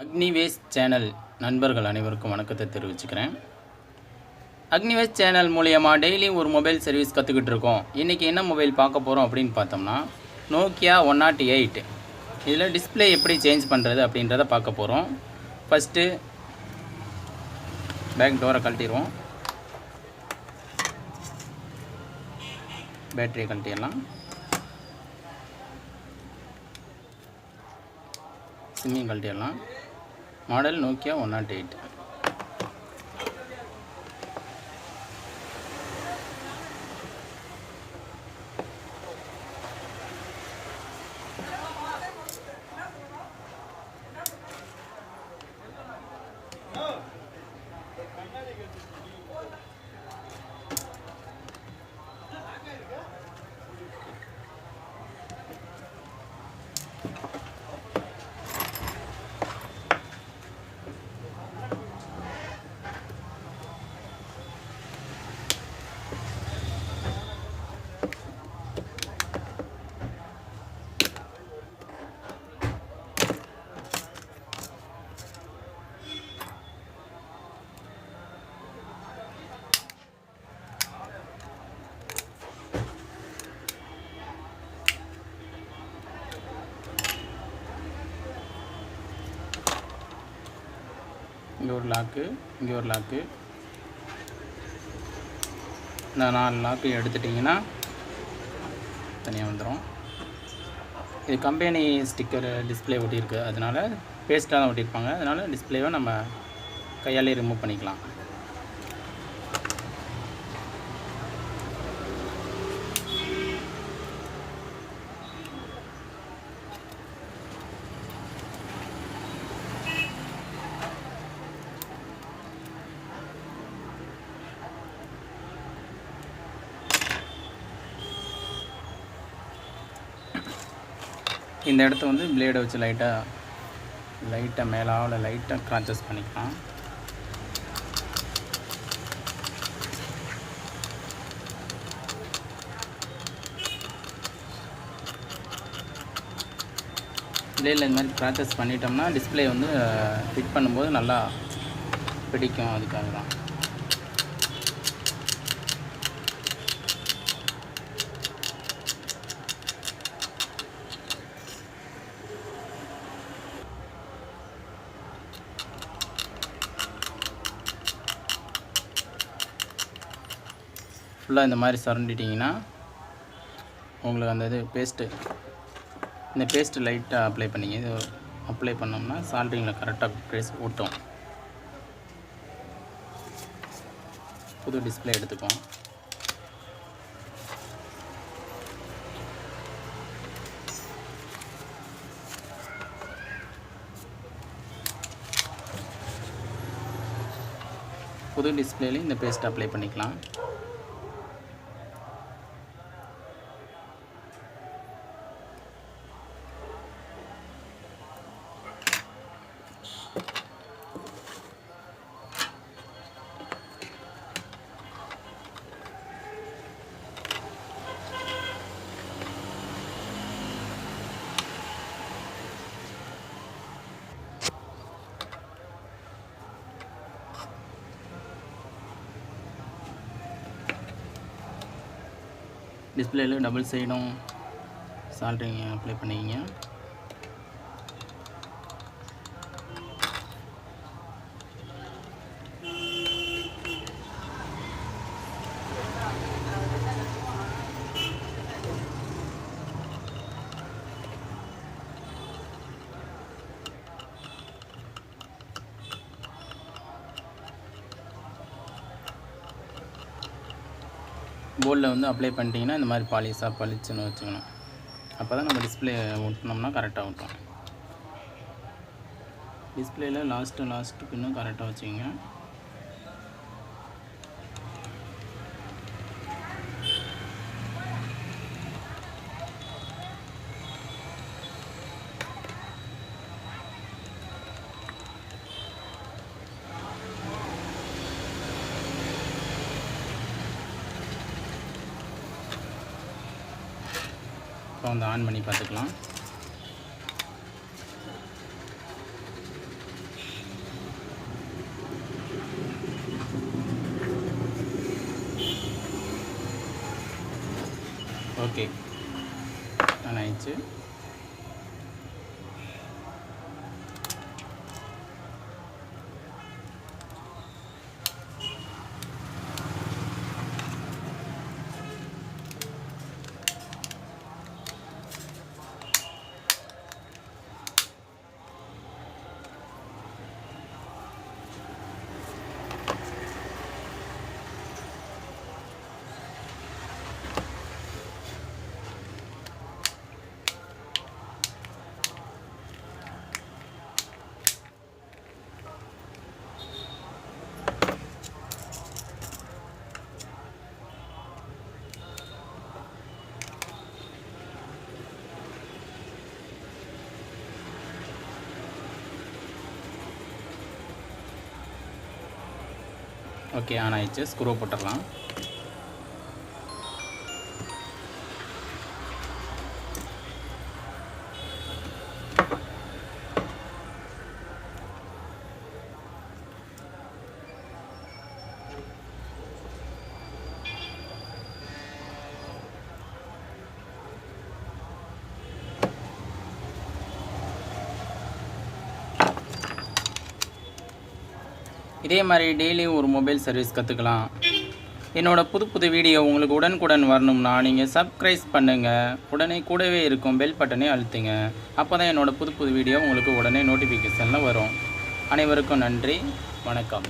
Agnivesh channel நண்பர்கள் அனைவருக்கும் வணக்கத்தை தெரிவிச்சுக்கிறேன். அக்னிவேஷ் சேனல் மூலயமா டெய்லியும் ஒரு மொபைல் சர்வீஸ் கற்றுக்கிட்டு இருக்கோம். இன்றைக்கி என்ன மொபைல் பார்க்க போகிறோம் அப்படின்னு பார்த்தோம்னா நோக்கியா 108. இதில் டிஸ்பிளே எப்படி சேஞ்ச் பண்ணுறது அப்படின்றத பார்க்க போகிறோம். ஃபஸ்ட்டு பேக் டோரை கழட்டிடுவோம். பேட்டரியை கழட்டிடலாம். சிம்மையும் கழட்டிடலாம். Model Nokia 108. இங்கே ஒரு லாக்கு, இங்கே ஒரு லாக்கு. இந்த 4 லாக்கு எடுத்துட்டிங்கன்னா தனியாக வந்துடும். இது கம்பெனி ஸ்டிக்கர் டிஸ்பிளே ஒட்டியிருக்கு, அதனால் பேஸ்ட்டாக தான் ஒட்டியிருப்பாங்க. அதனால் டிஸ்பிளேவை நம்ம கையாலே ரிமூவ் பண்ணிக்கலாம். இந்த இடத்த வந்து பிளேடை வச்சு லைட்டாக மேலாவில் லைட்டாக கிராச்சஸ் பண்ணிக்கலாம். பிளேடில் இந்த மாதிரி கிராச்சஸ் பண்ணிட்டோம்னா டிஸ்பிளே வந்து ஃபிட் பண்ணும்போது நல்லா பிடிக்கும். அதுக்காக தான். ஃபுல்லாக இந்த மாதிரி சுரண்டிட்டிங்கன்னா உங்களுக்கு அந்த இது இந்த பேஸ்ட்டு லைட்டாக அப்ளை பண்ணிங்க. இது அப்ளை பண்ணோம்னா சால்ட்ரிங்கில் கரெக்டாக பேஸ்ட் ஒட்டும். புது டிஸ்பிளே எடுத்துக்குவோம். புது டிஸ்பிளேலையும் இந்த பேஸ்ட் அப்ளை பண்ணிக்கலாம். டிஸ்பிளேயில் டபுள் சைடும் சால்ட்ரிங் அப்ளை பண்ணிக்கிங்க. போர்டில் வந்து அப்ளை பண்ணிட்டீங்கன்னா இந்த மாதிரி பாலிஷாக பளிச்சுன்னு வச்சுக்கணும். அப்போ தான் நம்ம டிஸ்பிளே ஒட்டினோம்னா கரெக்டாக ஒட்டும். டிஸ்பிளேயில் லாஸ்ட்டு பின்னும் கரெக்டாக வச்சுக்கோங்க. இப்போ வந்து ஆன் பண்ணி பார்த்துக்கலாம். ஓகே, ஆன் ஆயிடுச்சு. ஓகே, ஆன் ஆயிடுச்சு. ஸ்க்ரூ போட்டுடலாம். இதே மாதிரி டெய்லியும் ஒரு மொபைல் சர்வீஸ் கற்றுக்கலாம். என்னோடய புது வீடியோ உங்களுக்கு உடனுக்குடன் வரணும்னா நீங்கள் சப்ஸ்கிரைப் பண்ணுங்கள். உடனே கூடவே இருக்கும் பெல் பட்டனே அழுத்துங்க. அப்போ தான் என்னோடய புது வீடியோ உங்களுக்கு உடனே நோட்டிஃபிகேஷனில் வரும். அனைவருக்கும் நன்றி, வணக்கம்.